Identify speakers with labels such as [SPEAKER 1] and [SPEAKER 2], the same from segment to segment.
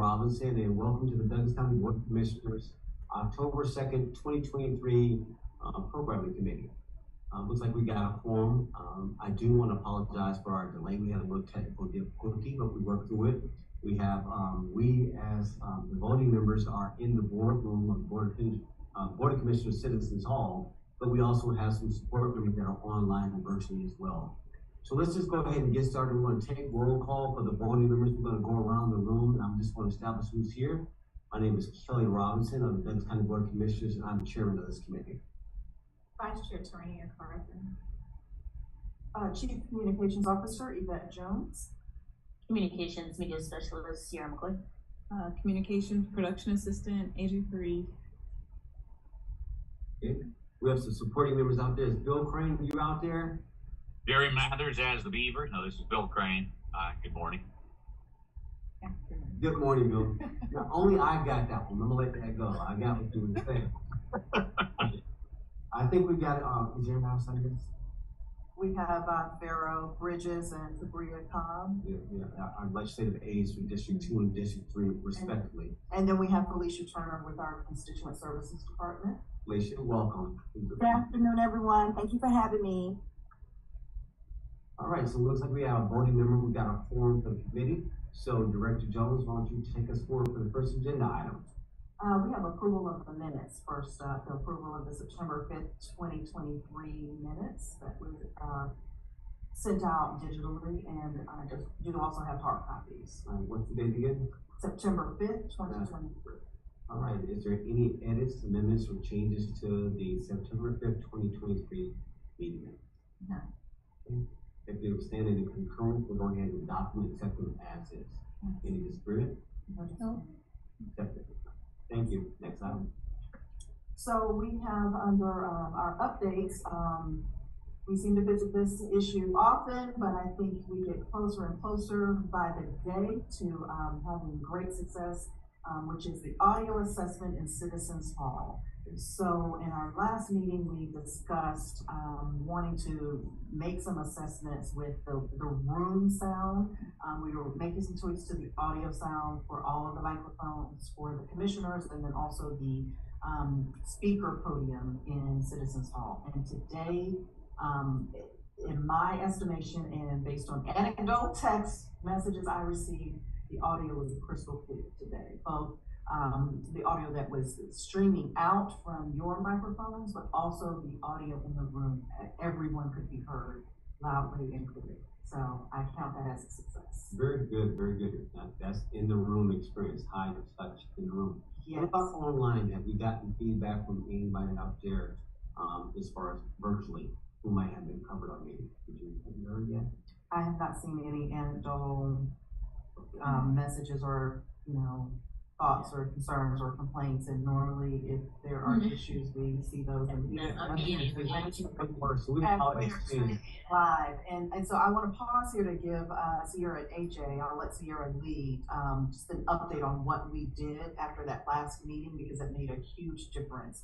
[SPEAKER 1] Robinson, and welcome to the Douglas County Board of Commissioners October 2nd, 2023 Programming Committee. Looks like we got a quorum. I do want to apologize for our delay. We had a little technical difficulty, but we worked through it. We have, we as the voting members are in the boardroom of Board of Commissioners Citizens Hall, but we also have some support members that are online and virtually as well. So let's just go ahead and get started. We're going to take roll call for the voting members. We're going to go around the room, and I'm just going to establish who's here. My name is Kelly Robinson of the Douglas County Board of Commissioners, and I'm the chairman of this committee.
[SPEAKER 2] Vice Chair Tarania Carthen.
[SPEAKER 3] Chief Communications Officer Yvette Jones.
[SPEAKER 4] Communications Media Specialist Sierra McCoy.
[SPEAKER 2] Communications Production Assistant AJ Fareed.
[SPEAKER 1] Okay. We have some supporting members out there. Is Bill Crane, you out there?
[SPEAKER 5] Jerry Mathers as the Beaver. No, this is Bill Crane. Good morning.
[SPEAKER 1] Good morning, Bill. Now, only I got that one. I'm gonna let that go. I got what you were saying. I think we got is there anybody else on this?
[SPEAKER 3] We have Pharaoh Bridges and Sabria Cobb.
[SPEAKER 1] Yeah, our legislative aides from District 2 and District 3, respectively.
[SPEAKER 3] And then we have Felicia Turner with our Constituent Services Department.
[SPEAKER 1] Felicia, welcome.
[SPEAKER 6] Good afternoon, everyone. Thank you for having me.
[SPEAKER 1] All right, so it looks like we have a voting member. We got a quorum for the committee. So Director Jones, why don't you take us forward for the first agenda item?
[SPEAKER 3] We have approval of the minutes. First, the approval of the September 5th, 2023 minutes that was sent out digitally, and you also have hard copies.
[SPEAKER 1] What's the date again?
[SPEAKER 3] September 5th, 2023.
[SPEAKER 1] All right, is there any edits, amendments, or changes to the September 5th, 2023 meeting minutes?
[SPEAKER 3] No.
[SPEAKER 1] Okay. If you stand in concurrence, we'll go ahead and adopt and accept them as is. Any disagreement?
[SPEAKER 3] No.
[SPEAKER 1] Accepted. Thank you. Next item.
[SPEAKER 3] So we have under our updates, we seem to visit this issue often, but I think we get closer and closer by the day to having great success, which is the audio assessment in Citizens Hall. So in our last meeting, we discussed wanting to make some assessments with the room sound. We were making some tweaks to the audio sound for all of the microphones for the commissioners, and then also the speaker podium in Citizens Hall. And today, in my estimation and based on anecdotal text messages I received, the audio was crystal clear today. Both the audio that was streaming out from your microphones, but also the audio in the room. Everyone could be heard loudly and clearly. So I count that as a success.
[SPEAKER 1] Very good, very good. That's in the room experience, high touch in the room.
[SPEAKER 3] Yes.
[SPEAKER 1] What about online? Have we gotten feedback from anybody out there as far as virtually who might have been covered on meeting? Have you heard yet?
[SPEAKER 3] I have not seen any anecdotal messages or, thoughts or concerns or complaints, and normally if there are issues, we see those live. And so I want to pause here to give Sierra and AJ, I'll let Sierra lead, just an update on what we did after that last meeting, because it made a huge difference.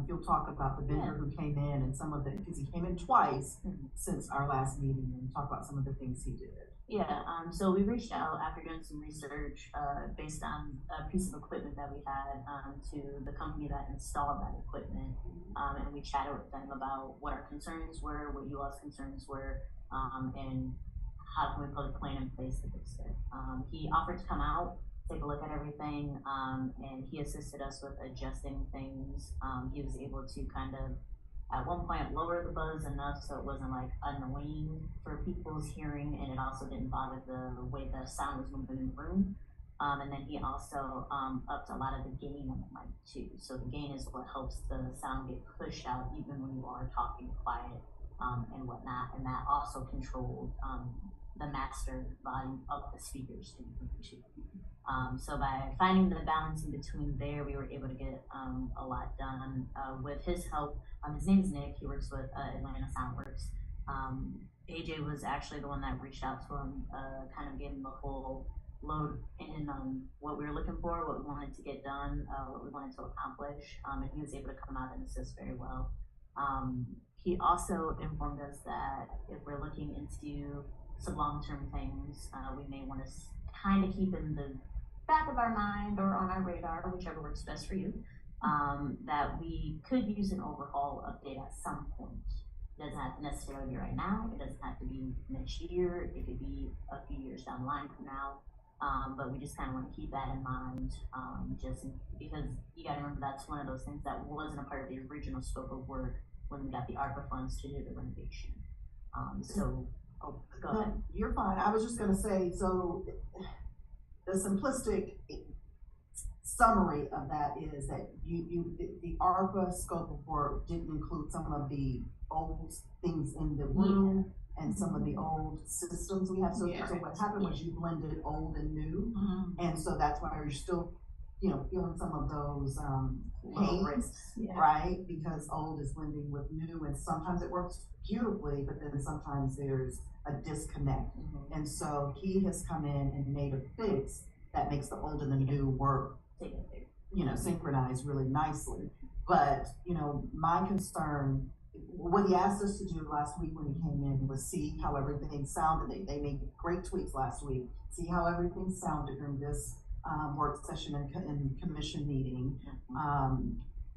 [SPEAKER 3] He'll talk about the vendor who came in and some of the, because he came in twice since our last meeting, and talk about some of the things he did.
[SPEAKER 4] Yeah, so we reached out after doing some research based on a piece of equipment that we had to the company that installed that equipment, and we chatted with them about what our concerns were, what you all's concerns were, and how can we put a plan in place to fix it. He offered to come out, take a look at everything, and he assisted us with adjusting things. He was able to kind of at one point lower the buzz enough so it wasn't like annoying for people's hearing, and it also didn't bother the way the sound was moving in the room. And then he also upped a lot of the gain on the mic too. So the gain is what helps the sound get pushed out even when you are talking quiet and whatnot. And that also controlled the master volume of the speakers too. So by finding the balance in between there, we were able to get a lot done with his help. His name is Nick. He works with Atlanta Soundworks. AJ was actually the one that reached out to him, kind of gave him the whole load in what we were looking for, what we wanted to get done, what we wanted to accomplish, and he was able to come out and assist very well. He also informed us that if we're looking into some long-term things, we may want to kind of keep in the back of our mind or on our radar, whichever works best for you, that we could use an overhaul update at some point. It doesn't have to necessarily be right now. It doesn't have to be next year. It could be a few years down the line from now. But we just kind of want to keep that in mind, just because you got to remember that's one of those things that wasn't a part of the original scope of work when we got the ARPA funds to do the renovation. Go ahead.
[SPEAKER 3] No, you're fine. I was just gonna say, so the simplistic summary of that is that the ARPA scope of work didn't include some of the old things in the room and some of the old systems we have. So what happened was you blended old and new. And so that's why you're still, feeling some of those, pains, right? Because old is blending with new, and sometimes it works beautifully, but then sometimes there's a disconnect. And so he has come in and made a fix that makes the old and the new work, synchronize really nicely. But, my concern, what he asked us to do last week when he came in was see how everything sounded. They made great tweaks last week. See how everything sounded during this work session and commission meeting.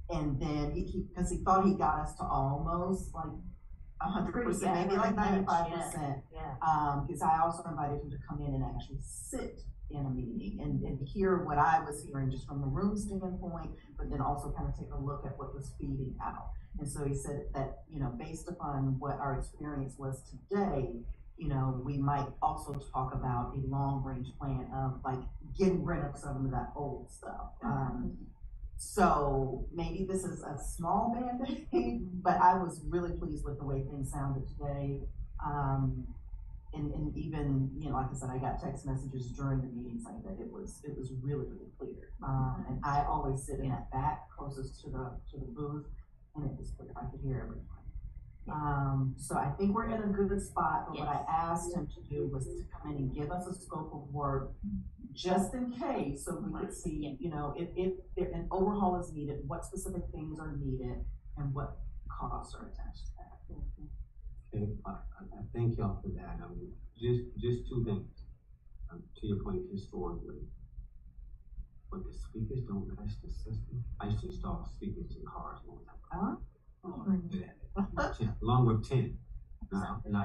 [SPEAKER 3] And then because he thought he got us to almost like 100%, maybe like 95%. Because I also invited him to come in and actually sit in a meeting and hear what I was hearing just from the room standpoint, but then also kind of take a look at what was feeding out. And so he said that, based upon what our experience was today, we might also talk about a long range plan of like getting rid of some of that old stuff. So maybe this is a small band-aid, but I was really pleased with the way things sounded today. And even, like I said, I got text messages during the meeting saying that it was really, really clear. And I always sit in that back closest to the booth, and it was clear. I could hear everyone. So I think we're in a good spot, but what I asked him to do was to come in and give us a scope of work just in case, so we could see, if an overhaul is needed, what specific things are needed and what costs are attached to that.
[SPEAKER 1] Okay, I thank y'all for that. Just two things. To your point, historically, but the speakers don't match the system. I used to install speakers in cars all the time. Along with 10. And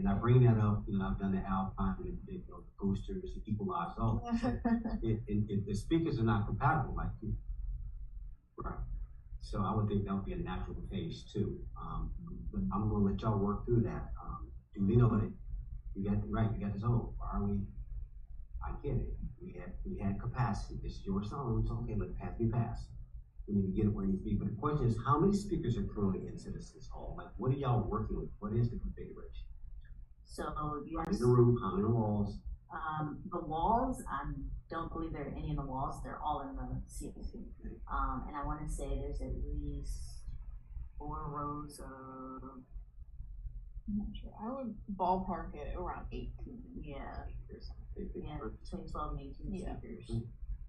[SPEAKER 1] I bring that up, I've done the Alpine, the boosters, the equalizers. If the speakers are not compatible, like you, right? So I would think that would be a natural phase too. But I'm gonna let y'all work through that. Do we know that you got this, are we? I get it. We had capacity. This is your song, so okay, let pass be passed. We need to get it where it needs to be. But the question is, how many speakers are currently in Citizens Hall? Like, what are y'all working with? What is the configuration?
[SPEAKER 4] So
[SPEAKER 1] how many in the room? How many walls?
[SPEAKER 4] The walls, I don't believe there are any in the walls. They're all in the ceilings. And I want to say there's at least 4 rows of.
[SPEAKER 2] I'm not sure. I would ballpark it around 18.
[SPEAKER 4] Yeah, between 12 and 18 speakers.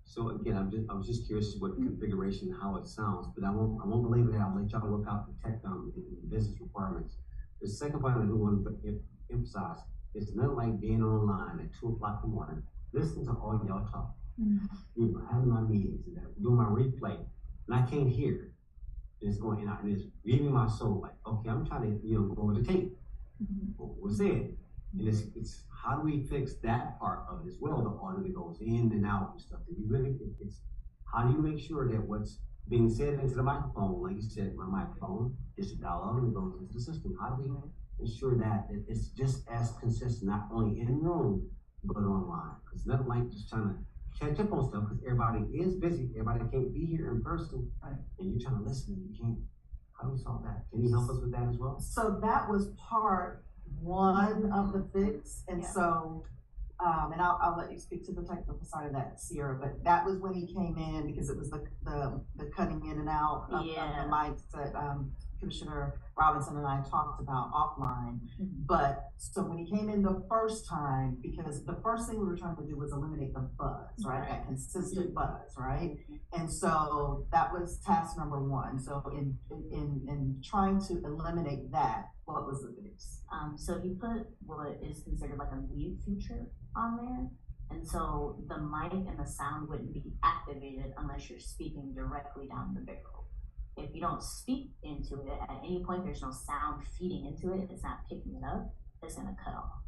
[SPEAKER 1] So again, I was just curious what configuration, how it sounds, but I won't belabor that. I'll let y'all work out the tech, the business requirements. The second point I do want to emphasize is nothing like being online at 2 o'clock in the morning, listening to all y'all talk. Having my meetings and doing my replay, and I can't hear. And it's going in and it's leaving my soul. Like, okay, I'm trying to go over the tape. What's said? And it's how do we fix that part of it as well? The audio that goes in and out and stuff. It's how do you make sure that what's being said into the microphone, like you said, my microphone is a dialogue and goes into the system. How do we ensure that it's just as consistent, not only in room but online? Because nothing like just trying to catch up on stuff because everybody is busy. Everybody can't be here in person, and you're trying to listen and you can't. How do we solve that? Can you help us with that as well?
[SPEAKER 3] So that was part one of the fix, and so, and I'll let you speak to the technical side of that, Sierra. But that was when he came in because it was the cutting in and out of the mics that Commissioner Robinson and I talked about offline. But so when he came in the first time, because the first thing we were trying to do was eliminate the buzz, right? That consistent buzz, right? And so that was task number one. So in trying to eliminate that, what was the fix?
[SPEAKER 4] So he put what is considered like a mute feature on there. And so the mic and the sound wouldn't be activated unless you're speaking directly down the barrel. If you don't speak into it at any point, there's no sound feeding into it, it's not picking it up, it's gonna cut off.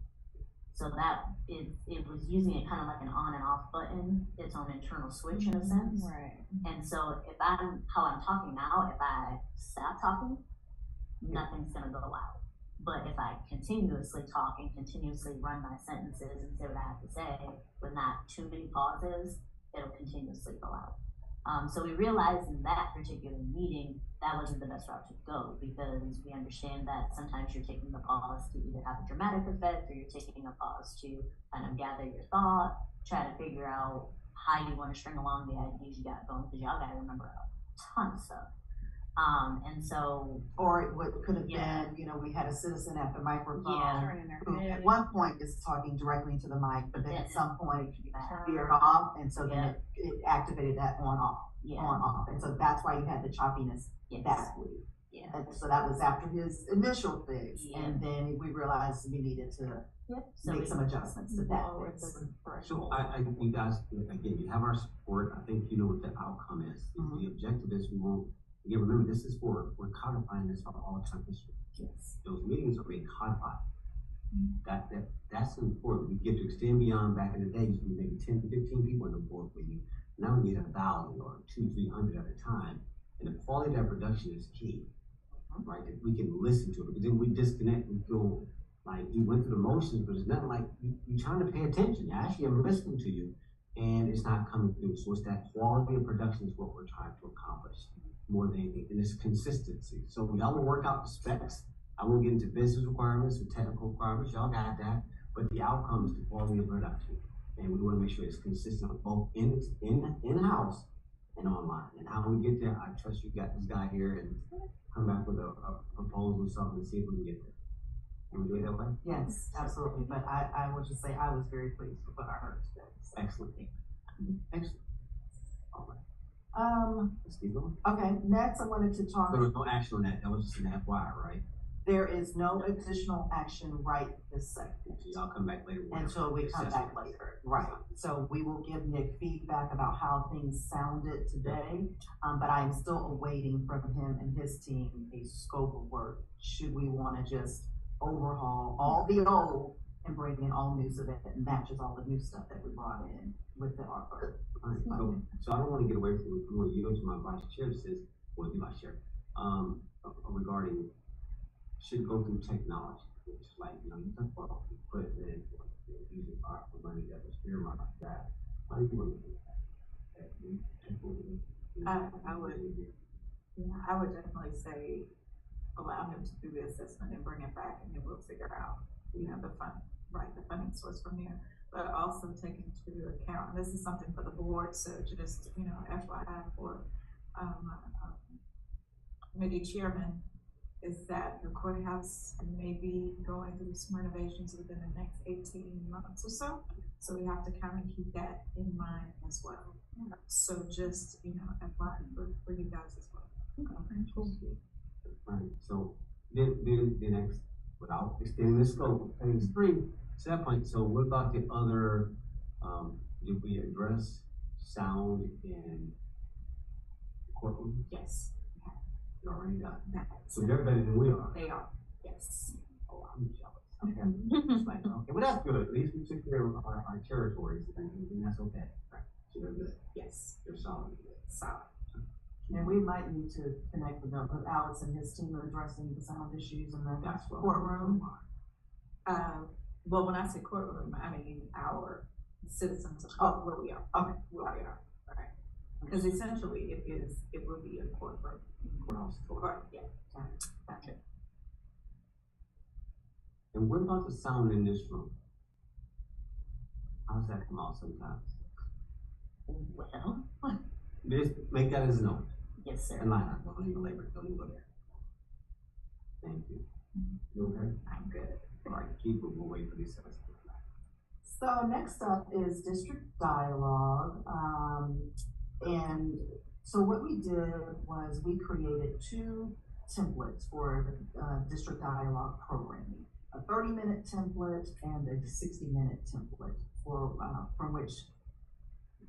[SPEAKER 4] So that it was using it kind of like an on and off button, its own internal switch in a sense.
[SPEAKER 2] Right.
[SPEAKER 4] And so if how I'm talking now, if I stop talking, nothing's gonna go out. But if I continuously talk and continuously run my sentences and say what I have to say with not too many pauses, it'll continuously go out. So we realized in that particular meeting that wasn't the best route to go, because we understand that sometimes you're taking the pause to either have a dramatic effect, or you're taking a pause to kind of gather your thought, try to figure out how you want to string along the ideas you got going, because y'all got to remember a ton of stuff. And so,
[SPEAKER 3] Or what could have
[SPEAKER 4] Yeah.
[SPEAKER 3] been, you know, we had a citizen at the microphone
[SPEAKER 4] Yeah.
[SPEAKER 2] Turning their
[SPEAKER 3] who
[SPEAKER 2] head.
[SPEAKER 3] at one point is talking directly to the mic, but then at some point
[SPEAKER 4] that,
[SPEAKER 3] veered off, and so then it activated that on off.
[SPEAKER 4] yeah,
[SPEAKER 3] On off, and so that's why you had the choppiness
[SPEAKER 4] yes,
[SPEAKER 3] that week.
[SPEAKER 4] yeah,
[SPEAKER 3] And so that was after his initial fix,
[SPEAKER 4] Yeah.
[SPEAKER 3] and then we realized we needed to
[SPEAKER 4] yep. So
[SPEAKER 3] make
[SPEAKER 4] we,
[SPEAKER 3] some adjustments to that
[SPEAKER 2] Lower
[SPEAKER 3] fix.
[SPEAKER 2] the
[SPEAKER 1] So
[SPEAKER 2] threshold.
[SPEAKER 1] I think you guys, again, you have our support. I think you know what the outcome is. The objective is we won't, again, remember, this is we're codifying this for all time history.
[SPEAKER 3] Yes.
[SPEAKER 1] Those meetings are being codified. That's important. We get to extend beyond. Back in the day, used to be maybe 10 to 15 people in the board meeting. Now we need 1,000 or 200-300 at a time. And the quality of that production is key, right? That we can listen to it, because then we disconnect. We feel like you went through the motions, but it's not like you're trying to pay attention. Actually, I'm listening to you, and it's not coming through. So it's that quality of production is what we're trying to accomplish more than anything, and it's consistency. So y'all will work out the specs. I won't get into business requirements or technical requirements. Y'all got that, but the outcome is the quality of production, and we want to make sure it's consistent both in-house and online. And how we get there, I trust you got this guy here, and come back with a proposal or something and see if we can get there. Can we do it that way?
[SPEAKER 3] Yes, absolutely, but I will just say I was very pleased with what I heard today. So.
[SPEAKER 1] Excellent. Excellent. All right. Let's keep going.
[SPEAKER 3] Okay, next I wanted to talk,
[SPEAKER 1] There was no action on that. That was just an FYI, right?
[SPEAKER 3] there is no additional action right this second.
[SPEAKER 1] So y'all come back later. with
[SPEAKER 3] Until we come back
[SPEAKER 1] assessment.
[SPEAKER 3] later, right? So we will give Nick feedback about how things sounded today, but I am still awaiting from him and his team a scope of work. Should we wanna just overhaul all the old and bring in all new so that it matches all the new stuff that we brought in with the ARPA?
[SPEAKER 1] All right, so I don't want to get away from it. I'm going to yield to my vice chair that says, well, the vice chair, regarding should go through technology, which is like, you know, you talk about equipment, using ARPA money that was earmarked for that. How do you want to do that?
[SPEAKER 7] I would definitely say, allow him to do the assessment and bring it back, and then we'll figure out, you know, the funding source from there. But also take into account, and this is something for the board, so just, you know, FYI for, committee chairman, is that the courthouse may be going through some renovations within the next 18 months or so. So we have to kind of keep that in mind as well. So just, you know, FYI for you guys as well.
[SPEAKER 2] Okay, cool.
[SPEAKER 1] Right, so then next, without extending the scope, phase 3, to that point, so what about the other, did we address sound in courtroom?
[SPEAKER 7] Yes,
[SPEAKER 1] You already got it.
[SPEAKER 7] that,
[SPEAKER 1] So they're better than we are.
[SPEAKER 7] they are, yes.
[SPEAKER 1] Oh, I'm jealous. Okay. It's like, okay, well, that's good. At least we took care of our territories, and that's okay. Right. So they're good.
[SPEAKER 7] Yes,
[SPEAKER 1] They're solid.
[SPEAKER 7] solid.
[SPEAKER 3] And we might need to connect with Alex and his team addressing the sound issues in the
[SPEAKER 1] That's what.
[SPEAKER 3] courtroom.
[SPEAKER 7] Well, when I say courtroom, I mean our citizens of where we are.
[SPEAKER 3] Okay.
[SPEAKER 7] Where we are, right? Because essentially it will be a courtroom.
[SPEAKER 1] Courthouse.
[SPEAKER 7] Court, yeah.
[SPEAKER 3] Gotcha.
[SPEAKER 1] And what about the sound in this room? How does that come out sometimes?
[SPEAKER 4] well,
[SPEAKER 1] Just make that as a note.
[SPEAKER 4] yes, sir.
[SPEAKER 1] And line up, don't even labor, don't even go there. Thank you. You okay?
[SPEAKER 7] I'm good.
[SPEAKER 1] All right, keep it, we'll wait for these assessments.
[SPEAKER 3] So next up is district dialogue. And so what we did was we created 2 templates for district dialogue programming. A 30-minute template and a 60-minute template from which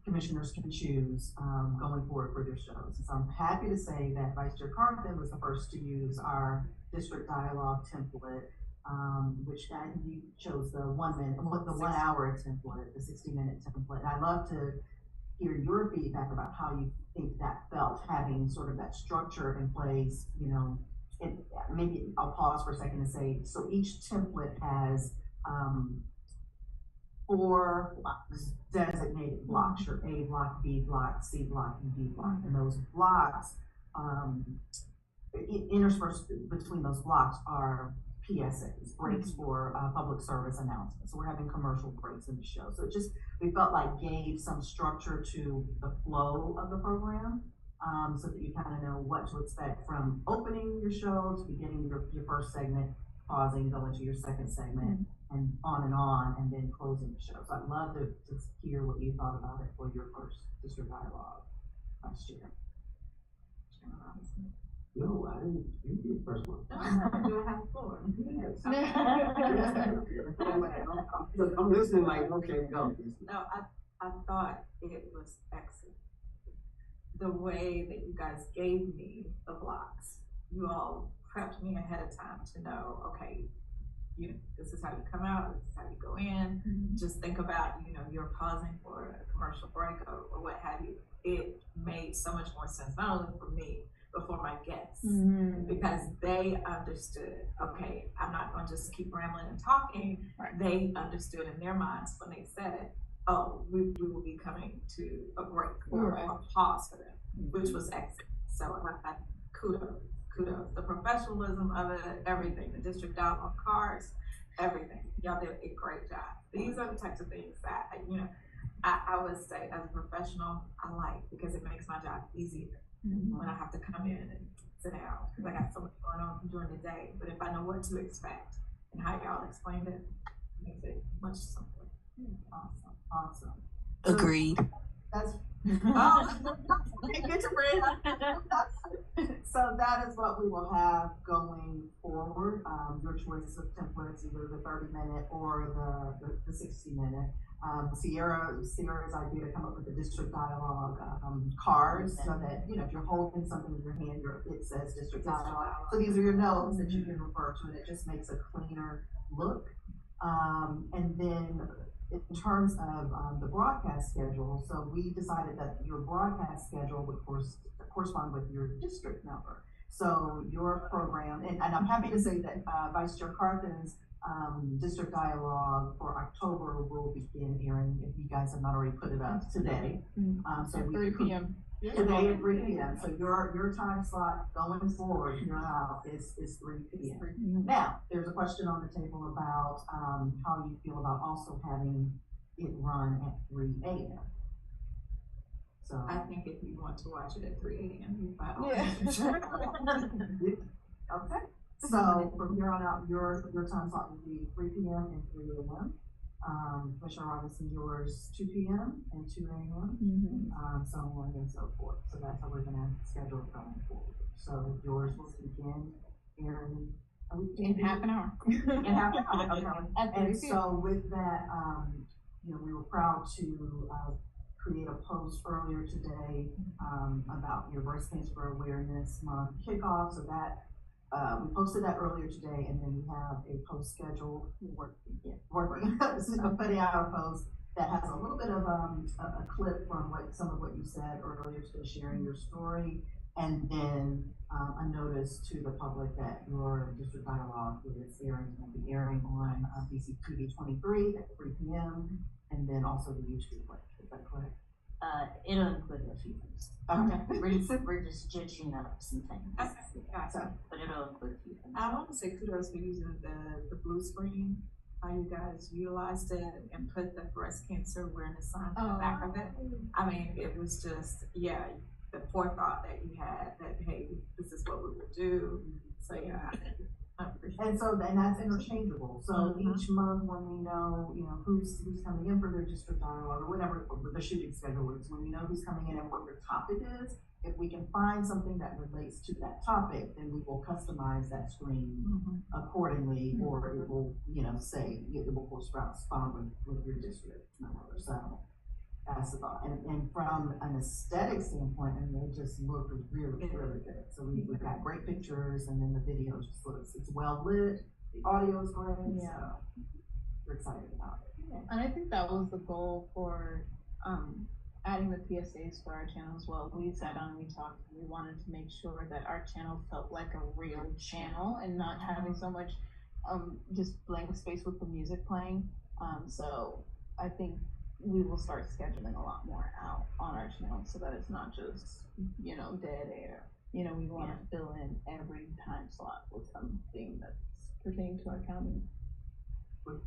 [SPEAKER 3] commissioners can choose, going forward for their shows. So I'm happy to say that Vice Chair Carthen was the first to use our district dialogue template, which you chose the 1 hour template, the 60-minute template. And I'd love to hear your feedback about how you think that felt, having sort of that structure in place, you know. And maybe I'll pause for a second and say, so each template has, 4 blocks, designated blocks, your A block, B block, C block, and D block. And those blocks, interspersed between those blocks are PSAs, breaks for public service announcements. So we're having commercial breaks in the show. So it just, we felt like gave some structure to the flow of the program, so that you kind of know what to expect from opening your show to beginning your first segment, pausing, go into your second segment, and on, and then closing the show. So I'd love to hear what you thought about it for your first district dialogue last year.
[SPEAKER 1] No, I didn't. You did the first one.
[SPEAKER 7] Do I have the floor?
[SPEAKER 1] I'm listening like, okay, go.
[SPEAKER 7] No, I thought it was excellent. The way that you guys gave me the blocks, you all prepped me ahead of time to know, okay, this is how you come out, this is how you go in. Just think about, you're pausing for a commercial break or what have you. It made so much more sense, not only for me, but for my guests, because they understood, okay, I'm not going to just keep rambling and talking.
[SPEAKER 2] Right.
[SPEAKER 7] They understood in their minds when they said, oh, we will be coming to a break or a pause for them, which was excellent. So I kudos. The professionalism of it, everything, the district dialogue cards, everything. Y'all did a great job. These are the types of things that, I would say as a professional, I like, because it makes my job easier when I have to come in and sit down, because I got so much going on during the day. But if I know what to expect and how y'all explained it, it makes it much simpler. Awesome.
[SPEAKER 6] Agreed.
[SPEAKER 3] That's get to breathe. So that is what we will have going forward. Your choice of templates, either the 30-minute or the 60-minute. Sierra's idea to come up with the district dialogue cards, so that if you're holding something in your hand, it says district dialogue. So these are your notes that you can refer to, and it just makes a cleaner look. And then in terms of the broadcast schedule, so we decided that your broadcast schedule would correspond with your district number. So your program, and I'm happy to say that Vice Chair Carthen's district dialogue for October will begin airing, if you guys have not already put it up today. So
[SPEAKER 2] At 3 p.m.
[SPEAKER 3] Today at 3 p.m. So your time slot going forward here on out is 3 p.m. Now, there's a question on the table about how you feel about also having it run at 3 a.m. So
[SPEAKER 7] I think if you want to watch it at 3 a.m., you
[SPEAKER 3] okay. So from here on out, your time slot will be 3 p.m. and 3 a.m. Commissioner Robinson, yours 2 p.m. and 2 a.m. So on and so forth. So that's how we're gonna schedule it going forward. So yours will begin
[SPEAKER 2] In half an hour.
[SPEAKER 3] in half an hour. Okay.
[SPEAKER 2] At 3
[SPEAKER 3] And
[SPEAKER 2] p.m.
[SPEAKER 3] so with that, we were proud to create a post earlier today about your Breast Cancer Awareness Month kickoff. So that we posted that earlier today, and then we have a post scheduled working putting out a post that has a little bit of a clip from some of what you said earlier today, sharing your story, and then a notice to the public that your district dialogue will be airing on BCTV 23 at 3 p.m. and then also the YouTube link. Is that correct?
[SPEAKER 4] It'll include a few things.
[SPEAKER 3] Okay.
[SPEAKER 4] We're just judging up some things. But it'll include a few things.
[SPEAKER 7] I want to say kudos for using the blue screen, how you guys utilized it and put the breast cancer awareness sign on the back of it. I mean, it was just, the forethought that you had that, hey, this is what we will do. So I appreciate
[SPEAKER 3] And so, and that's interchangeable, so
[SPEAKER 7] Mhm.
[SPEAKER 3] each month when we know, who's coming in for their district dialogue or whatever, or the shooting schedule is, when we know who's coming in and what their topic is, if we can find something that relates to that topic, then we will customize that screen
[SPEAKER 7] Mhm.
[SPEAKER 3] accordingly, or it will, say, it will correspond with your district number, so. That's the thought, and from an aesthetic standpoint, I mean, it just looked really, really good. So we've got great pictures, and then the video just looks, it's well lit, the audio is great, so we're excited about it.
[SPEAKER 2] And I think that was the goal for, adding the PSAs for our channel as well. We sat down and we talked, and we wanted to make sure that our channel felt like a real channel and not having so much, just blank space with the music playing. So I think we will start scheduling a lot more out on our channel so that it's not just, dead air. We wanna fill in every time slot with something that's pertaining to our county.
[SPEAKER 1] But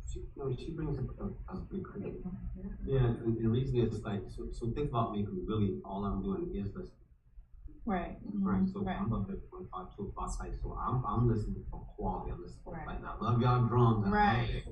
[SPEAKER 1] she brings up a good point. Yeah, and the reason is like, so think about me, because really all I'm doing is listening.
[SPEAKER 2] Right.
[SPEAKER 1] Right, so
[SPEAKER 2] Right.
[SPEAKER 1] I'm up at 1:05, 2:00, like, so I'm listening for quality, I'm listening for,
[SPEAKER 2] Right.
[SPEAKER 1] like, I love y'all drums.
[SPEAKER 2] Right.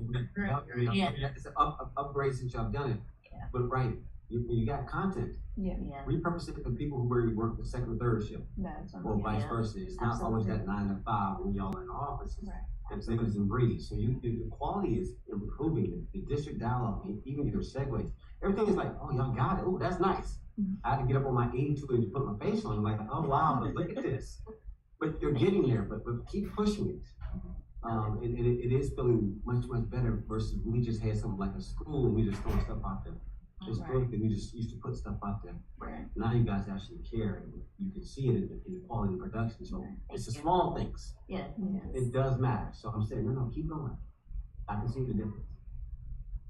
[SPEAKER 4] Yeah.
[SPEAKER 1] It's an upgrade since y'all done it.
[SPEAKER 4] Yeah.
[SPEAKER 1] But right, you got content,
[SPEAKER 2] Yeah,
[SPEAKER 4] Yeah.
[SPEAKER 1] repurpose it for people who already work the second or third shift,
[SPEAKER 2] that's what
[SPEAKER 1] or
[SPEAKER 2] I'm
[SPEAKER 1] vice
[SPEAKER 4] Yeah.
[SPEAKER 1] versa. It's not always that 9 to 5 when y'all in the office.
[SPEAKER 2] Right.
[SPEAKER 1] Executives and breeze, so the quality is improving, the district dialogue, even your segues, everything is like, oh, y'all got it, oh, that's nice.
[SPEAKER 2] Mhm.
[SPEAKER 1] I had to get up on my 82 inch, put my face on, like, oh, wow, but look at this. But you're getting there, but keep pushing it. It is feeling much, much better versus we just had something like a school and we just throwing stuff out there. It's
[SPEAKER 2] Right.
[SPEAKER 1] good that we just used to put stuff out there.
[SPEAKER 2] Right.
[SPEAKER 1] Now you guys actually care, and you can see it in the quality of production, so it's the small things.
[SPEAKER 4] Yeah.
[SPEAKER 2] Yeah.
[SPEAKER 1] It does matter, so I'm saying, no, keep going. I can see the difference.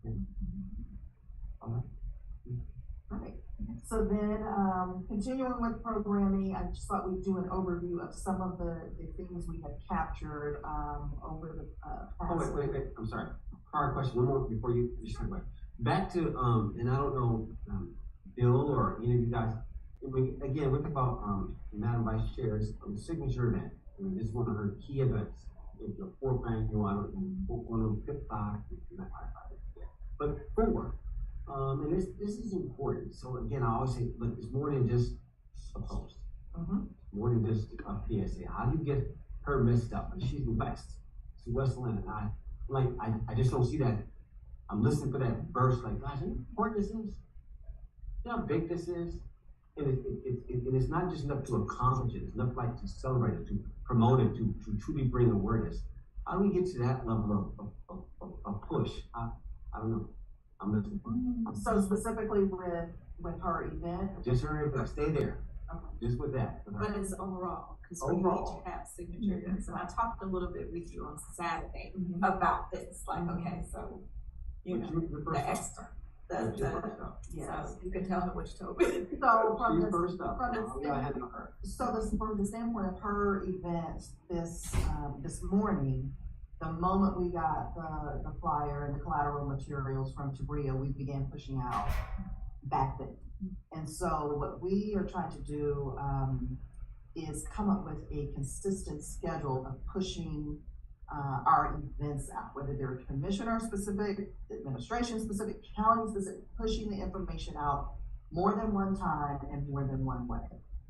[SPEAKER 1] Yeah. All right.
[SPEAKER 3] Right, so then, continuing with programming, I just thought we'd do an overview of some of the things we had captured, over the,
[SPEAKER 1] Oh,
[SPEAKER 3] past.
[SPEAKER 1] wait, I'm sorry. Prior question, one more before you start back. Back to, and I don't know, Bill or any of you guys, again, we're talking about, Madam Vice Chair's signature event. This is one of her key events. It's the fourth annual, I don't know, one of the fifth five, not five, yeah. But four, and this is important. So again, I always say, but it's more than just a post.
[SPEAKER 3] Mhm.
[SPEAKER 1] More than just a PSA. How do you get her messed up? And she's West. She's West Atlanta. And I just don't see that. I'm listening for that burst, like, gosh, how important this is. You know how big this is? And it's not just enough to accomplish it. It's enough like to celebrate it, to promote it, to truly bring awareness. How do we get to that level of push? I don't know. I'm listening.
[SPEAKER 3] So specifically with her event.
[SPEAKER 1] Just her, but stay there.
[SPEAKER 3] Okay.
[SPEAKER 1] Just with that.
[SPEAKER 7] But it's overall, because we need
[SPEAKER 1] Overall.
[SPEAKER 7] to have signature events, and I talked a little bit with you on Saturday
[SPEAKER 3] Mhm.
[SPEAKER 7] about this, like, okay, so,
[SPEAKER 1] Your
[SPEAKER 7] the
[SPEAKER 1] first up.
[SPEAKER 7] extra,
[SPEAKER 1] What's your first
[SPEAKER 7] the,
[SPEAKER 1] up?
[SPEAKER 3] Yes.
[SPEAKER 7] so you can tell her what you told me.
[SPEAKER 3] So from
[SPEAKER 1] She's
[SPEAKER 3] the,
[SPEAKER 1] first up.
[SPEAKER 3] from the
[SPEAKER 1] Oh, yeah, I had her.
[SPEAKER 3] So from the standpoint of her event this morning, the moment we got the flyer and the collateral materials from Tabria, we began pushing out back then. And so what we are trying to do, is come up with a consistent schedule of pushing, our events out, whether they're commissioner specific, administration specific, county specific, pushing the information out more than one time and more than one way.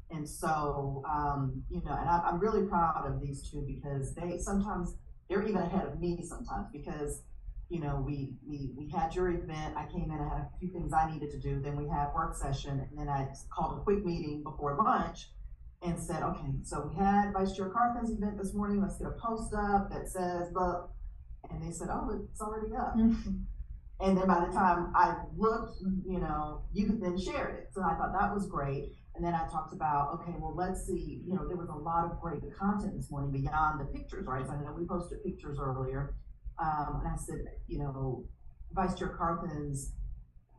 [SPEAKER 3] And so, and I'm really proud of these two because they're even ahead of me sometimes because, we had your event, I came in, I had a few things I needed to do, then we had work session, and then I called a quick meeting before lunch and said, okay, so we had Vice Chair Carthen's event this morning, let's get a post up that says, look, and they said, oh, it's already up. And then by the time I looked, you then shared it. So I thought that was great. And then I talked about, okay, well, let's see, there was a lot of great content this morning beyond the pictures, right? So I know we posted pictures earlier. And I said, Vice Chair Carthen's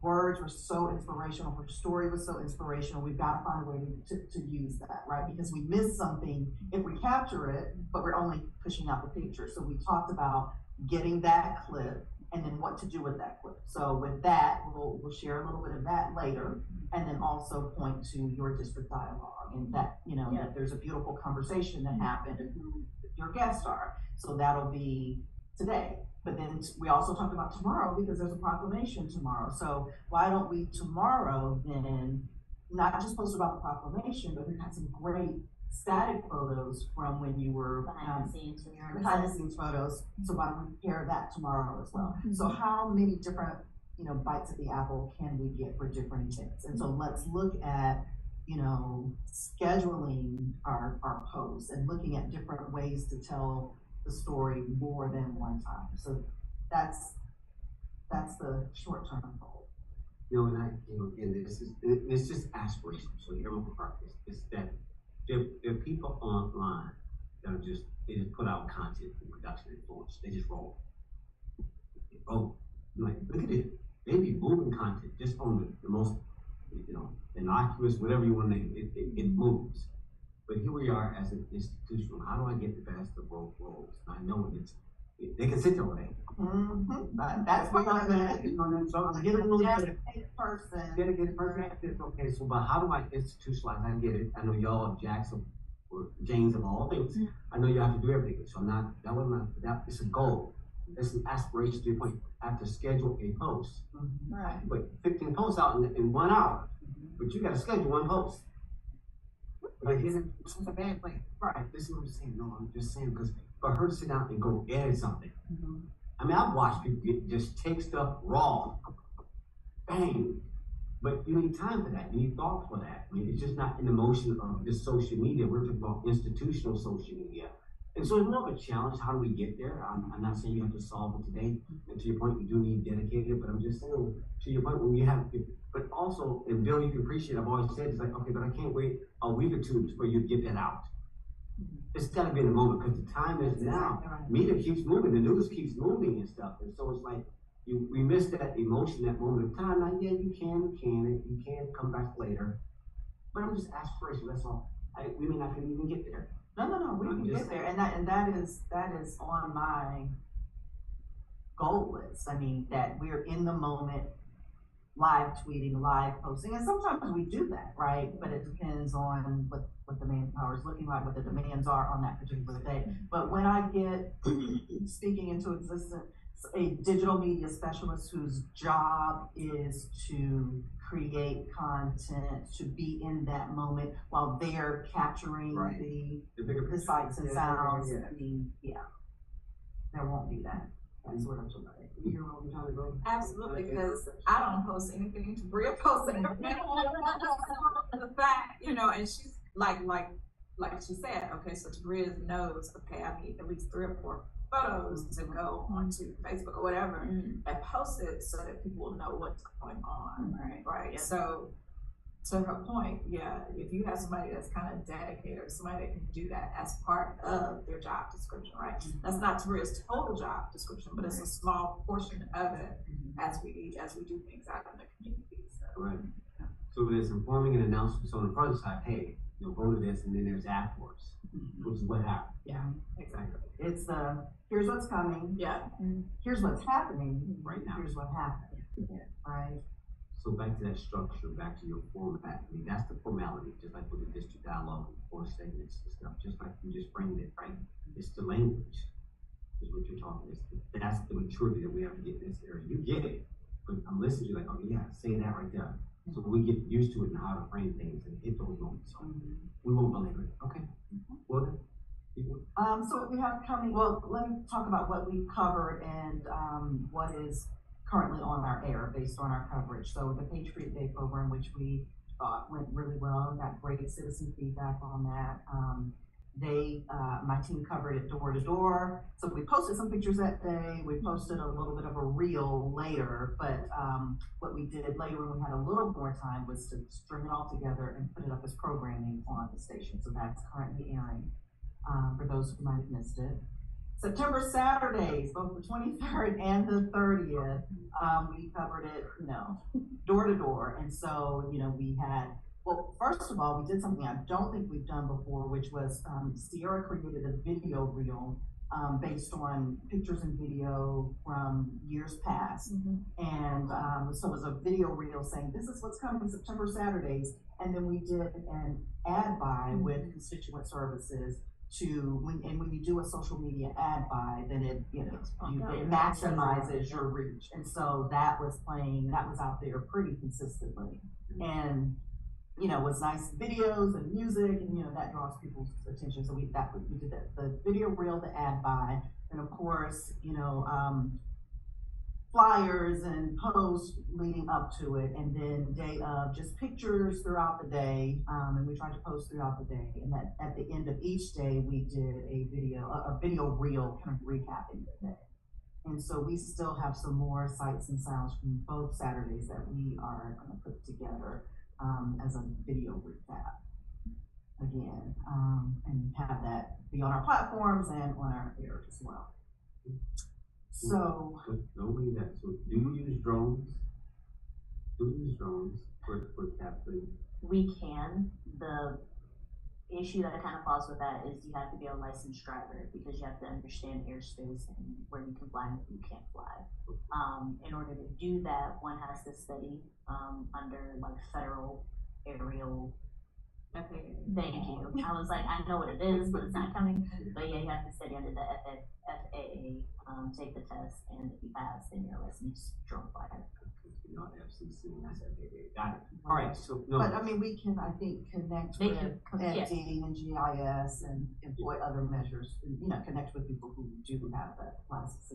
[SPEAKER 3] words were so inspirational. Her story was so inspirational. We've got to find a way to use that, right? Because we miss something if we capture it, but we're only pushing out the picture. So we talked about getting that clip and then what to do with that clip. So with that, we'll share a little bit of that later, and then also point to your district dialogue, and that, you know, that there's a beautiful conversation that happened and who your guests are. So that'll be today. But then we also talked about tomorrow because there's a proclamation tomorrow. So why don't we tomorrow then not just post about the proclamation, but we had some great static photos from when you were
[SPEAKER 4] Behind the scenes when you're on
[SPEAKER 3] behind the scenes photos. So why don't we pair that tomorrow as well? So how many different, you know, bites at the apple can we get for different events? And so let's look at, you know, scheduling our posts and looking at different ways to tell the story more than one time. So that's the short-term goal.
[SPEAKER 1] You know, and again, it's just aspirational. So hear me part. It's that there are people online that are they just put out content and production influence. They just roll. They roll. I'm like, look at it. They be moving content just on the most, you know, innocuous, whatever you want to name it. It moves. But here we are as an institutional. How do I get the best of both worlds? I know they can sit there all day.
[SPEAKER 3] That's what I'm at.
[SPEAKER 1] So I'm getting a little bit.
[SPEAKER 3] Dedicated person.
[SPEAKER 1] Dedicated person. Okay, so but how do I institutionalize? I get it. I know y'all are Jackson or James of all things. I know you have to do everything. So I'm not. It's a goal. It's an aspiration to your point. I have to schedule a post.
[SPEAKER 2] Right.
[SPEAKER 1] But 15 posts out in 1 hour. But you got to schedule one post. Like, it's a bad thing. Right. This is what I'm saying. No, I'm just saying because for her to sit down and go edit something. I mean, I've watched people just take stuff raw, bang. But you need time for that. You need thought for that. I mean, it's just not in the motion of just social media. We're talking about institutional social media. And so it's more of a challenge. How do we get there? I'm not saying you have to solve it today. And to your point, you do need dedicated, but I'm just saying, to your point, when you have, but also, and Bill, you can appreciate, I've always said, it's like, okay, but I can't wait a week or two before you get that out. It's gotta be in the moment, because the time is now. Media keeps moving, the news keeps moving and stuff. And so it's like, we miss that emotion, that moment of time. Now, yeah, you can come back later. But I'm just aspirational, that's all. We may not even get there.
[SPEAKER 3] No, we can get there, and that is on my goal list. I mean, that we're in the moment, live tweeting, live posting, and sometimes we do that, right? But it depends on what the manpower is looking like, what the demands are on that particular day. But when I get speaking into existence a digital media specialist whose job is to create content, to be in that moment while they're capturing the sights and sounds. I mean, there won't be that. That's what I'm talking about. You hear what I'm trying to go?
[SPEAKER 7] Absolutely, because I don't post anything. Bria posts everything. The fact, you know, and she's like she said, okay, so Bria knows, okay, I need at least 3 or 4 photos to go onto Facebook or whatever and post it so that people will know what's going on. Right. Yeah. So to her point, if you have somebody that's kind of dedicated or somebody that can do that as part of their job description, right? That's not Maria's total job description, but it's a small portion of it as we do things out in the community. So.
[SPEAKER 1] Right. So there's informing and announcements on the front side, hey, you'll go to this, and then there's afterwards, which is what happened.
[SPEAKER 3] Yeah, exactly. It's here's what's coming.
[SPEAKER 7] Yeah.
[SPEAKER 3] Here's what's happening
[SPEAKER 1] right now.
[SPEAKER 3] Here's what happened. Right.
[SPEAKER 1] So back to that structure, back to your format. I mean, that's the formality, just like with the district dialogue, 4 segments and stuff, just like you just framed it, right? It's the language, is what you're talking about. That's the maturity that we have to get in this area. You get it, but I'm listening to you like, oh yeah, say that right there. So we get used to it and how to frame things and hit those moments. So we won't belabor it. Okay. Well then.
[SPEAKER 3] So what we have coming, well, let me talk about what we covered and what is currently on our air based on our coverage. So the Patriot Day program, which we thought went really well, got great citizen feedback on that. My team covered it door to door. So we posted some pictures that day. We posted a little bit of a reel later, but what we did later when we had a little more time was to string it all together and put it up as programming on the station. So that's currently airing for those who might have missed it. September Saturdays, both the 23rd and the 30th, we covered it, door to door. And so, we had, well, first of all, we did something I don't think we've done before, which was Sierra created a video reel based on pictures and video from years past. And, so it was a video reel saying, this is what's coming September Saturdays. And then we did an ad buy with constituent services to, when you do a social media ad buy, then it, it maximizes your reach. And so that was out there pretty consistently. And, it was nice videos and music, and that draws people's attention. So we did that, the video reel, the ad buy, and of course, flyers and posts leading up to it, and then day of just pictures throughout the day, and we tried to post throughout the day. And that at the end of each day, we did a video reel kind of recapping the day. And so we still have some more sights and sounds from both Saturdays that we are going to put together as a video recap again, and have that be on our platforms and on our air as well. So,
[SPEAKER 1] not only that, so do you use drones? For capturing?
[SPEAKER 4] We can. The issue that kind of falls with that is you have to be a licensed driver, because you have to understand airspace and where you can fly and where you can't fly. In order to do that, one has to study under like federal aerial. Thank you. I was like, I know what it is, but it's not coming. But yeah, you have to study under the FAA, take the test, and if you pass, then you're a licensed drone flyer.
[SPEAKER 1] Not FCC, that's FAA. Got it. All right, so no.
[SPEAKER 3] But I mean, we can, I think, connect with FD and GIS and employ other measures, connect with people who do have that license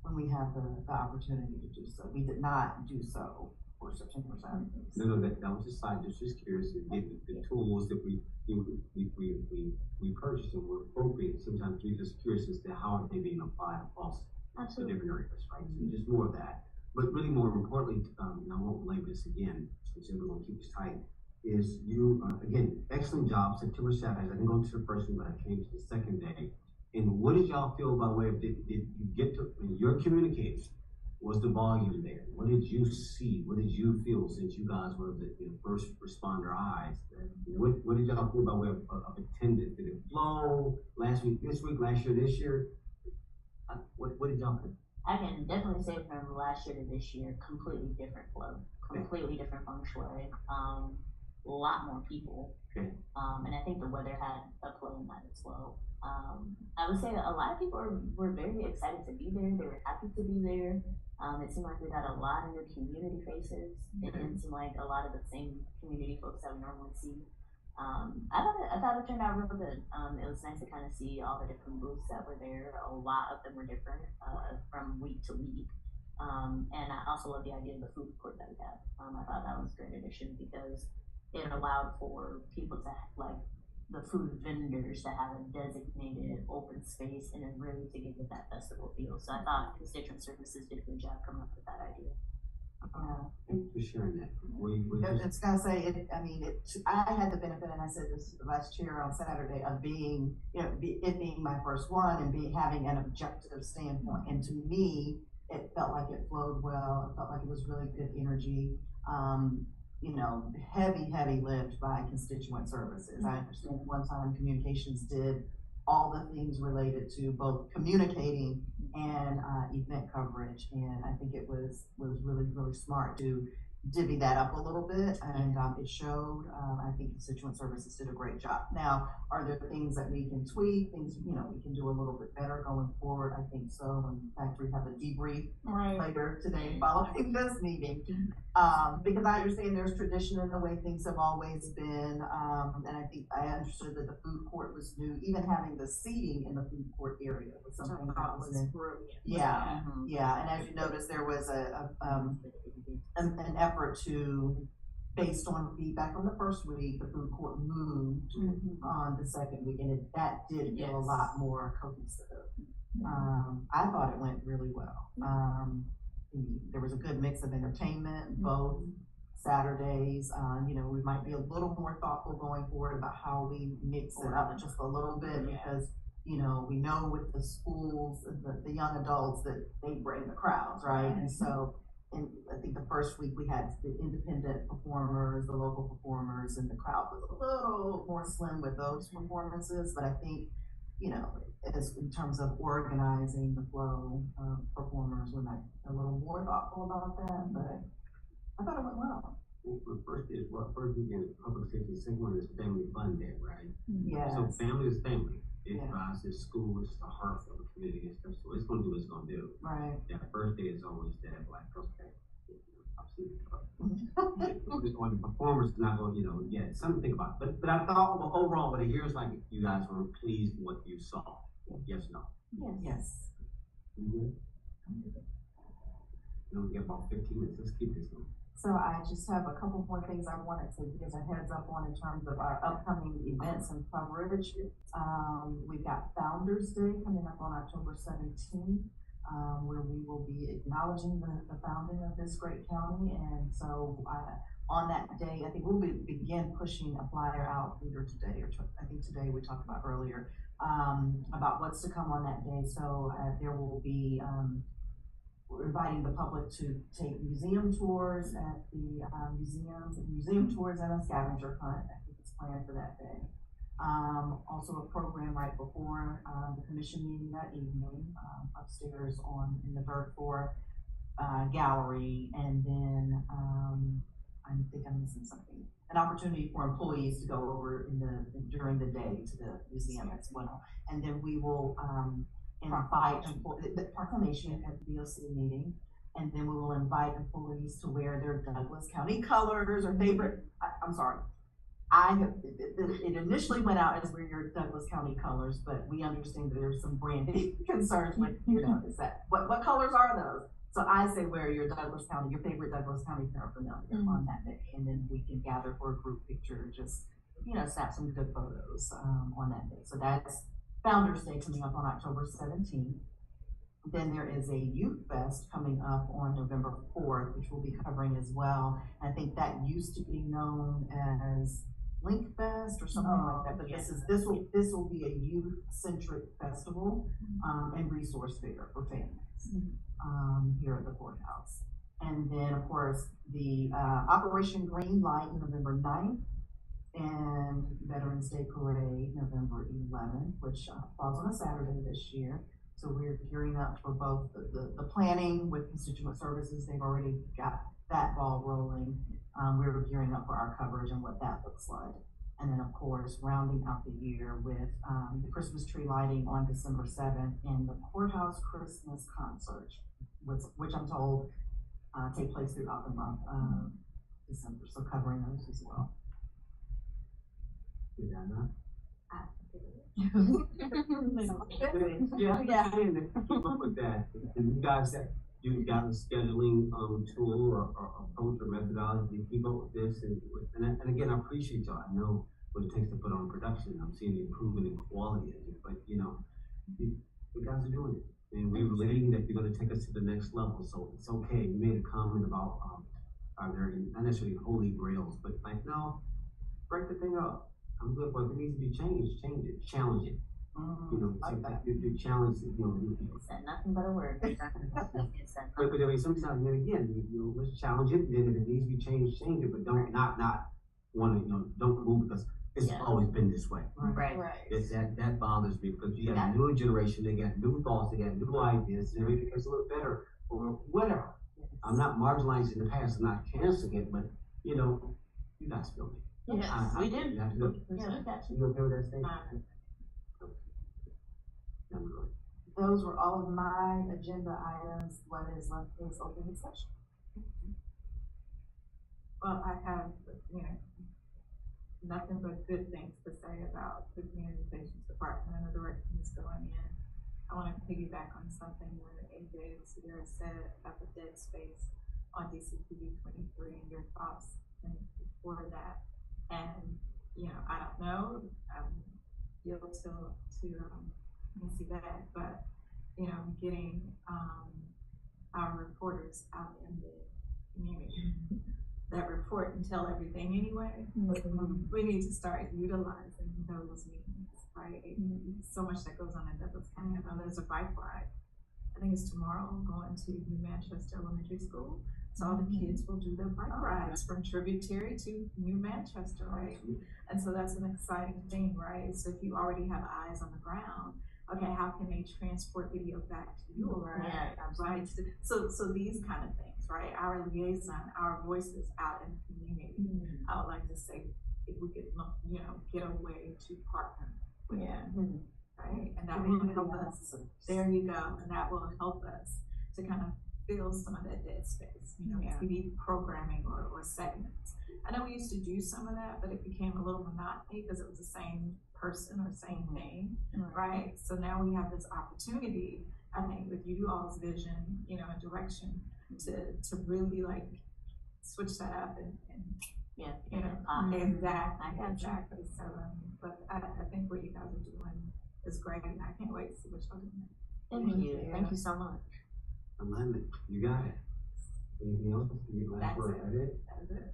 [SPEAKER 3] when we have the opportunity to do so. We did not do so for September 7th.
[SPEAKER 1] No, that was just side, just curious to get the tools that we purchased and were appropriate. Sometimes we're just curious as to how are they being applied across the different areas, right? So just more of that. But really more importantly, and I won't belabor this again, since we're gonna keep this tight, is you, again, excellent job, September 7th. I didn't go to the first one, but I came to the second day. And what did y'all feel by way of, did you get to, in your communication, was the volume there? What did you see? What did you feel, since you guys were the first responder eyes? What did y'all feel by way of attendance? Did it flow last week, this week, last year, this year? What did y'all think?
[SPEAKER 4] I can definitely say from last year to this year, completely different flow, completely different feng shui, a lot more people. And I think the weather had a play in that as well. I would say that a lot of people were very excited to be there. They were happy to be there. It seemed like we got a lot of new community faces. It didn't seem like a lot of the same community folks that we normally see. I thought it turned out real good. It was nice to kind of see all the different booths that were there. A lot of them were different from week to week. And I also love the idea of the food court that we have. I thought that was a great addition, because it allowed for people to like the food vendors to have a designated open space and then really to give it that festival feel. So I thought constituent services did a good job coming up with that idea.
[SPEAKER 1] Thanks for sharing that.
[SPEAKER 3] It's gonna say, I had the benefit, and I said this last year on Saturday, of being, it being my first one and having an objective standpoint. And to me, it felt like it flowed well. It felt like it was really good energy. Heavy lift by constituent services. I understand one time communications did all the things related to both communicating and event coverage, and I think it was really, really smart to divvy that up a little bit, and it showed. I think constituent services did a great job. Now, are there things that we can tweak, things we can do a little bit better going forward? I think so. In fact, we have a debrief later today following this meeting, because I understand there's tradition in the way things have always been, and I think I understood that the food court was new. Even having the seating in the food court area was something that was new. Yeah, and as you notice, there was an effort to, based on feedback from the first week, the food court moved on the second week, and that did feel a lot more cohesive. I thought it went really well. There was a good mix of entertainment, both Saturdays. We might be a little more thoughtful going forward about how we mix it up just a little bit, because we know with the schools, the young adults, that they bring the crowds, right? And so, and I think the first week we had the independent performers, the local performers, and the crowd was a little more slim with those performances. But I think, as in terms of organizing the flow of performers, we're not a little more thoughtful about that, but I thought it went well.
[SPEAKER 1] Well, the first weekend is public safety, second one is family fun day, right?
[SPEAKER 3] Yes.
[SPEAKER 1] So family is family. It
[SPEAKER 3] Yeah.
[SPEAKER 1] drives its school, it's the heart of the community and stuff, so it's gonna do what it's gonna do.
[SPEAKER 3] Right.
[SPEAKER 1] That first day is always that, like, okay, I've seen it. On the performers, not going, yeah, something to think about. But I thought overall, but it hears like you guys were pleased with what you saw. Yes, no.
[SPEAKER 3] Yes.
[SPEAKER 1] You good? We got about 15 minutes. Let's keep this going.
[SPEAKER 3] So I just have a couple more things I wanted to give a heads up on in terms of our upcoming events and coverage. We've got Founders Day coming up on October 17th, where we will be acknowledging the founding of this great county. And so on that day, I think we'll begin pushing a flyer out either today or I think today we talked about earlier, about what's to come on that day. So there will be, we're inviting the public to take museum tours at the museum tours and a scavenger hunt. I think it's planned for that day. Also a program right before the commission meeting that evening, upstairs in the third floor gallery, and then I think I'm missing something. An opportunity for employees to go over during the day to the museum as well, and then we will invite the proclamation at the BOC meeting, and then we will invite employees to wear their Douglas County colors or favorite. I'm sorry, it initially went out as wear your Douglas County colors, but we understand that there's some branding concerns with, is that what colors are those? So I say wear your favorite Douglas County paraphernalia on that day, and then we can gather for a group picture, just snap some good photos on that day. So that's Founders Day coming up on October 17th. Then there is a Youth Fest coming up on November 4th, which we'll be covering as well. I think that used to be known as Link Fest or something like that, but this will be a youth-centric festival and resource fair for families here at the courthouse. And then, of course, the Operation Green Light, November 9th. And Veterans Day Parade, November 11th, which falls on a Saturday this year. So we're gearing up for both the planning with constituent services. They've already got that ball rolling. We're gearing up for our coverage and what that looks like. And then, of course, rounding out the year with the Christmas tree lighting on December 7th and the courthouse Christmas concert, which I'm told take place throughout the month of December. So covering those as well.
[SPEAKER 1] Did I not?
[SPEAKER 3] Yeah.
[SPEAKER 1] Keep up with that. And you guys got a scheduling tool or approach or methodology to keep up with this. And again, I appreciate y'all. I know what it takes to put on production. I'm seeing the improvement in quality of it, but you guys are doing it. And we're believing that you're going to take us to the next level. So it's okay. You made a comment about are there not necessarily holy grails, but like, no, break the thing up. I'm good, but if it needs to be changed, change it, challenge it.
[SPEAKER 3] Like that.
[SPEAKER 1] You challenge it,
[SPEAKER 4] Said nothing but a word.
[SPEAKER 1] But I mean, sometimes, again, let's challenge it, and then if it needs to be changed, change it, but don't not want to, don't move because it's always been this way.
[SPEAKER 4] Right.
[SPEAKER 1] That bothers me because you got a new generation, they got new thoughts, they got new ideas, and everything gets a little better or whatever. I'm not marginalizing the past, I'm not canceling it, but you guys feel me.
[SPEAKER 4] Yes, we do.
[SPEAKER 1] You have to go.
[SPEAKER 4] Yeah, we got you.
[SPEAKER 1] You okay with that statement?
[SPEAKER 3] Those were all of my agenda items. What is left is open discussion.
[SPEAKER 7] Well, I have, nothing but good things to say about the communications department and the direction it's going in. I want to piggyback on something that AJ Sierra said about the dead space on DCTV 23 and your thoughts for that. And, I don't know, yield to Nancy Bag, but, getting, our reporters out in the community that report and tell everything anyway. We need to start utilizing those meetings, right? So much that goes on in Douglas County. I know there's a bike ride. I think it's tomorrow, going to New Manchester Elementary School So all the kids will do their bike rides from Tributary to New Manchester, right? And so that's an exciting thing, right? So if you already have eyes on the ground, okay, how can they transport video back to you,
[SPEAKER 4] Yeah,
[SPEAKER 7] right? So these kind of things, right? Our liaison, our voices out in the community. I would like to say, if we could, get a way to partner with them, right? And that will help us. There you go, and that will help us to kind of fill some of that dead space, TV programming or segments. I know we used to do some of that, but it became a little monotony because it was the same person or same thing, right? So now we have this opportunity, I think, with you all's vision, and direction to really like switch that up and exactly. So, but I think what you guys are doing is great, and I can't wait to see what y'all doing.
[SPEAKER 4] Thank you so much.
[SPEAKER 1] Amendment, you got it. Anything else?
[SPEAKER 7] That's it.
[SPEAKER 1] That's it.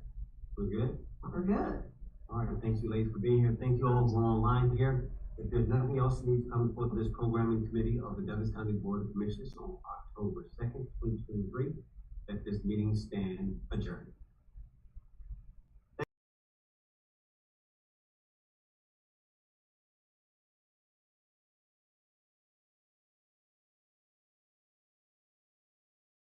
[SPEAKER 1] We're good?
[SPEAKER 3] We're good.
[SPEAKER 1] All right, thank you ladies for being here. Thank you all who are online here. If there's nothing else that needs to come before this programming committee of the Douglas County Board of Commissioners on October 2nd, 2023, let this meeting stand adjourned.